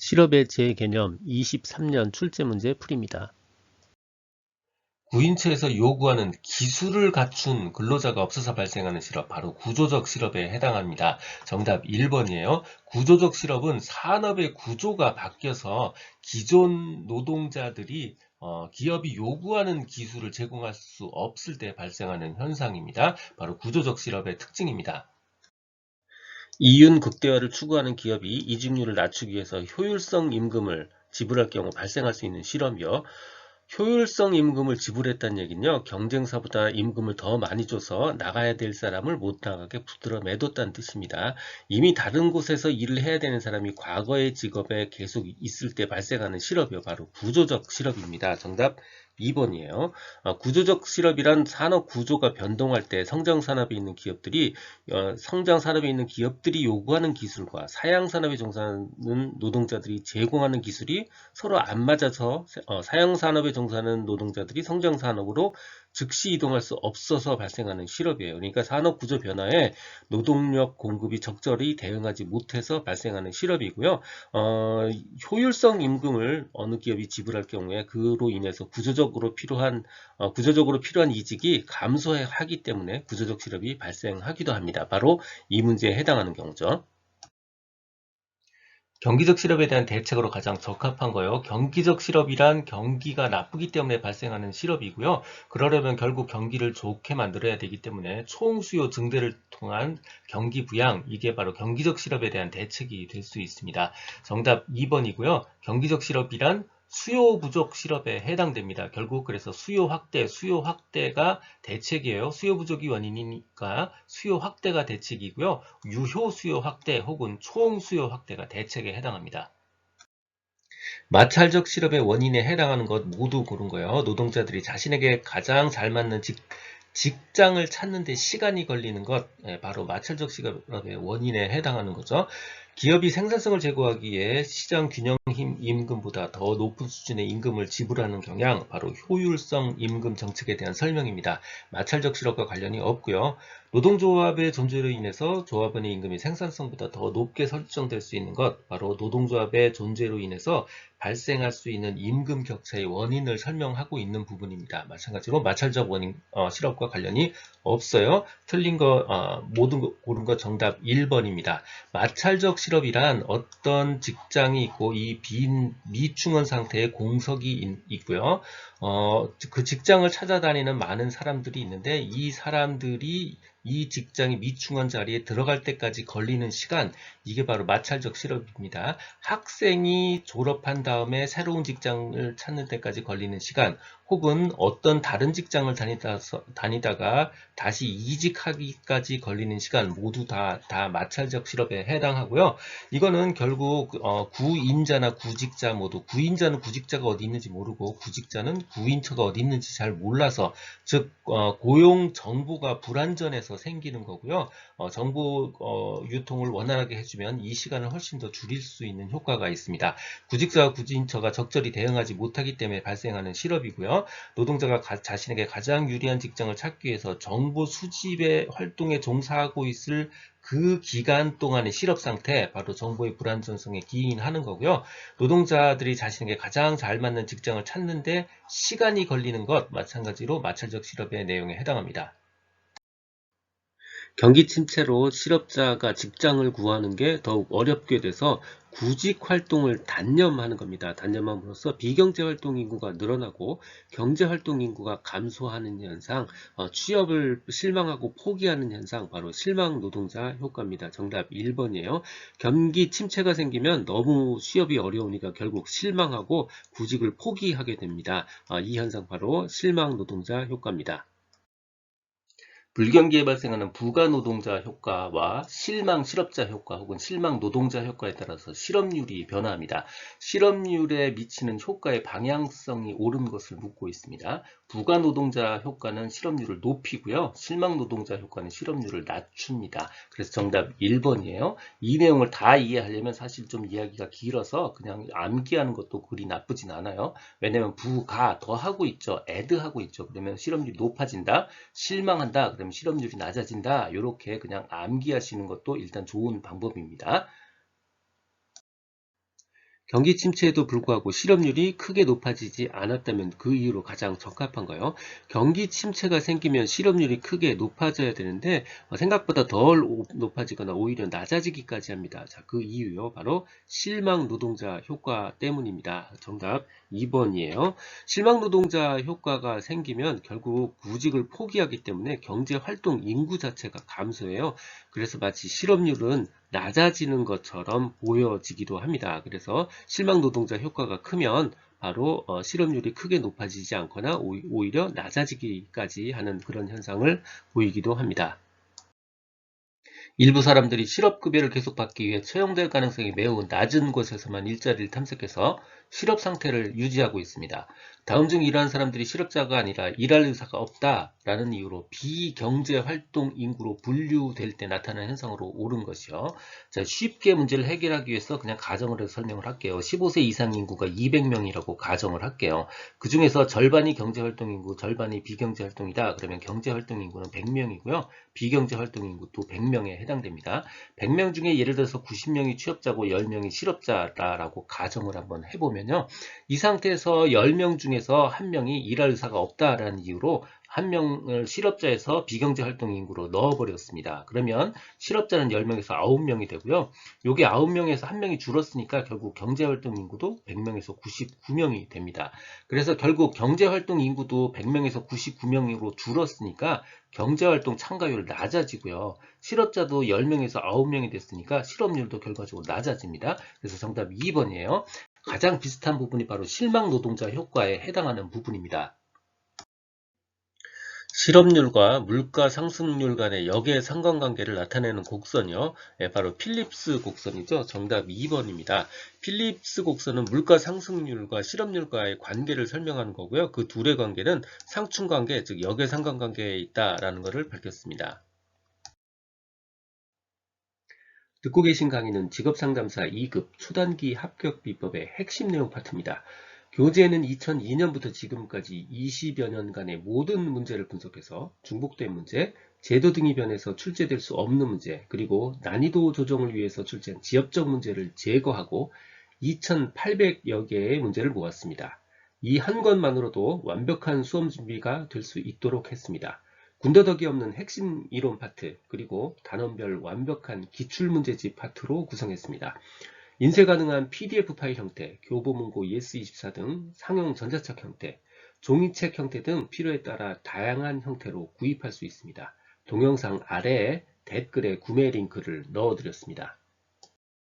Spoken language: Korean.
실업의 재개념 23년 출제문제 풀이입니다. 구인처에서 요구하는 기술을 갖춘 근로자가 없어서 발생하는 실업, 바로 구조적 실업에 해당합니다. 정답 1번이에요. 구조적 실업은 산업의 구조가 바뀌어서 기존 노동자들이 기업이 요구하는 기술을 제공할 수 없을 때 발생하는 현상입니다. 바로 구조적 실업의 특징입니다. 이윤 극대화를 추구하는 기업이 이직률을 낮추기 위해서 효율성 임금을 지불할 경우 발생할 수 있는 실업이요. 효율성 임금을 지불했다는 얘기는요, 경쟁사보다 임금을 더 많이 줘서 나가야 될 사람을 못 나가게 붙들어 매뒀다는 뜻입니다. 이미 다른 곳에서 일을 해야 되는 사람이 과거의 직업에 계속 있을 때 발생하는 실업이요. 바로 구조적 실업입니다. 정답 2번이에요. 구조적 실업이란 산업 구조가 변동할 때 성장산업에 있는 기업들이 성장산업에 있는 기업들이 요구하는 기술과 사양산업에 종사하는 노동자들이 제공하는 기술이 서로 안 맞아서 사양산업에 종사하는 노동자들이 성장산업으로 즉시 이동할 수 없어서 발생하는 실업이에요. 그러니까 산업 구조 변화에 노동력 공급이 적절히 대응하지 못해서 발생하는 실업이고요. 효율성 임금을 어느 기업이 지불할 경우에 그로 인해서 구조적으로 필요한 이직이 감소하기 때문에 구조적 실업이 발생하기도 합니다. 바로 이 문제에 해당하는 경우죠. 경기적 실업에 대한 대책으로 가장 적합한 거요. 경기적 실업이란 경기가 나쁘기 때문에 발생하는 실업이고요. 그러려면 결국 경기를 좋게 만들어야 되기 때문에 총수요 증대를 통한 경기 부양, 이게 바로 경기적 실업에 대한 대책이 될 수 있습니다. 정답 2번이고요. 경기적 실업이란 수요 부족 실업에 해당됩니다. 결국 그래서 수요 확대가 대책이에요. 수요 부족이 원인이니까 수요 확대가 대책이고요. 유효 수요 확대 혹은 총 수요 확대가 대책에 해당합니다. 마찰적 실업의 원인에 해당하는 것 모두 고른 거예요. 노동자들이 자신에게 가장 잘 맞는 직장을 찾는 데 시간이 걸리는 것, 바로 마찰적 실업의 원인에 해당하는 거죠. 기업이 생산성을 제고하기 위해 시장 균형 임금보다 더 높은 수준의 임금을 지불하는 경향, 바로 효율성 임금 정책에 대한 설명입니다. 마찰적 실업과 관련이 없고요. 노동조합의 존재로 인해서 조합원의 임금이 생산성보다 더 높게 설정될 수 있는 것, 바로 노동조합의 존재로 인해서 발생할 수 있는 임금 격차의 원인을 설명하고 있는 부분입니다. 마찬가지로 마찰적 원인 실업과 관련이 없어요. 틀린 거 모든 거 고른 거 정답 1번입니다. 마찰적 실업이란 어떤 직장이 있고 이 빈 미충원 상태의 공석이 있고요. 그 직장을 찾아다니는 많은 사람들이 있는데 이 사람들이 이 직장이 미충원 자리에 들어갈 때까지 걸리는 시간, 이게 바로 마찰적 실업입니다. 학생이 졸업한 다음에 새로운 직장을 찾는 데까지 걸리는 시간, 혹은 어떤 다른 직장을 다니다가 다시 이직하기까지 걸리는 시간, 모두 다 마찰적 실업에 해당하고요. 이거는 결국 구인자나 구직자 모두, 구인자는 구직자가 어디 있는지 모르고 구직자는 구인처가 어디 있는지 잘 몰라서, 즉 고용 정보가 불완전해서 생기는 거고요. 정보 유통을 원활하게 해주면 이 시간을 훨씬 더 줄일 수 있는 효과가 있습니다. 구직자와 구인처가 적절히 대응하지 못하기 때문에 발생하는 실업이고요. 노동자가 자신에게 가장 유리한 직장을 찾기 위해서 정보 수집의 활동에 종사하고 있을 그 기간 동안의 실업 상태, 바로 정보의 불완전성에 기인하는 거고요. 노동자들이 자신에게 가장 잘 맞는 직장을 찾는데 시간이 걸리는 것, 마찬가지로 마찰적 실업의 내용에 해당합니다. 경기 침체로 실업자가 직장을 구하는 게 더욱 어렵게 돼서 구직 활동을 단념하는 겁니다. 단념함으로써 비경제 활동 인구가 늘어나고 경제 활동 인구가 감소하는 현상, 취업을 실망하고 포기하는 현상, 바로 실망 노동자 효과입니다. 정답 1번이에요. 경기 침체가 생기면 너무 취업이 어려우니까 결국 실망하고 구직을 포기하게 됩니다. 이 현상 바로 실망 노동자 효과입니다. 불경기에 발생하는 부가노동자 효과와 실망 실업자 효과 혹은 실망 노동자 효과에 따라서 실업률이 변화합니다. 실업률에 미치는 효과의 방향성이 옳은 것을 묻고 있습니다. 부가노동자 효과는 실업률을 높이고요. 실망 노동자 효과는 실업률을 낮춥니다. 그래서 정답 1번이에요. 이 내용을 다 이해하려면 사실 좀 이야기가 길어서 그냥 암기하는 것도 그리 나쁘진 않아요. 왜냐면 부가 더 하고 있죠. add 하고 있죠. 그러면 실업률이 높아진다. 실망한다. 그러면 실업률이 낮아진다. 이렇게 그냥 암기하시는 것도 일단 좋은 방법입니다. 경기 침체에도 불구하고 실업률이 크게 높아지지 않았다면 그 이유로 가장 적합한 거예요. 경기 침체가 생기면 실업률이 크게 높아져야 되는데 생각보다 덜 높아지거나 오히려 낮아지기까지 합니다. 자, 그 이유요. 바로 실망 노동자 효과 때문입니다. 정답 2번이에요. 실망 노동자 효과가 생기면 결국 구직을 포기하기 때문에 경제 활동 인구 자체가 감소해요. 그래서 마치 실업률은 낮아지는 것처럼 보여지기도 합니다. 그래서 실망 노동자 효과가 크면 바로 실업률이 크게 높아지지 않거나 오히려 낮아지기까지 하는 그런 현상을 보이기도 합니다. 일부 사람들이 실업급여를 계속 받기 위해 채용될 가능성이 매우 낮은 곳에서만 일자리를 탐색해서 실업 상태를 유지하고 있습니다. 다음 중 이러한 사람들이 실업자가 아니라 일할 의사가 없다라는 이유로 비경제활동 인구로 분류될 때 나타나는 현상으로 옳은 것이요. 자, 쉽게 문제를 해결하기 위해서 그냥 가정을 해서 설명을 할게요. 15세 이상 인구가 200명이라고 가정을 할게요. 그 중에서 절반이 경제활동 인구, 절반이 비경제활동이다. 그러면 경제활동 인구는 100명이고요. 비경제활동 인구도 100명에 해당됩니다. 100명 중에 예를 들어서 90명이 취업자고 10명이 실업자라고 가정을 한번 해보면요. 이 상태에서 10명 중에서 1명이 일할 의사가 없다라는 이유로 1명을 실업자에서 비경제활동 인구로 넣어버렸습니다. 그러면 실업자는 10명에서 9명이 되고요. 요게 9명에서 1명이 줄었으니까 결국 경제활동 인구도 100명에서 99명이 됩니다. 그래서 결국 경제활동 인구도 100명에서 99명으로 줄었으니까 경제활동 참가율 낮아지고요. 실업자도 10명에서 9명이 됐으니까 실업률도 결과적으로 낮아집니다. 그래서 정답 2번이에요. 가장 비슷한 부분이 바로 실망 노동자 효과에 해당하는 부분입니다. 실업률과 물가 상승률 간의 역의 상관관계를 나타내는 곡선이요. 바로 필립스 곡선이죠. 정답 2번입니다. 필립스 곡선은 물가 상승률과 실업률과의 관계를 설명하는 거고요. 그 둘의 관계는 상충관계, 즉 역의 상관관계에 있다라는 것을 밝혔습니다. 듣고 계신 강의는 직업상담사 2급 초단기 합격 비법의 핵심 내용 파트입니다. 교재에는 2002년부터 지금까지 20여 년간의 모든 문제를 분석해서 중복된 문제, 제도 등이 변해서 출제될 수 없는 문제, 그리고 난이도 조정을 위해서 출제한 지엽적 문제를 제거하고 2,800여 개의 문제를 모았습니다. 이 한 권만으로도 완벽한 수험 준비가 될 수 있도록 했습니다. 군더더기 없는 핵심 이론 파트, 그리고 단원별 완벽한 기출문제집 파트로 구성했습니다. 인쇄 가능한 PDF 파일 형태, 교보문고 예스24 등 상용 전자책 형태, 종이책 형태 등 필요에 따라 다양한 형태로 구입할 수 있습니다. 동영상 아래에 댓글에 구매 링크를 넣어드렸습니다.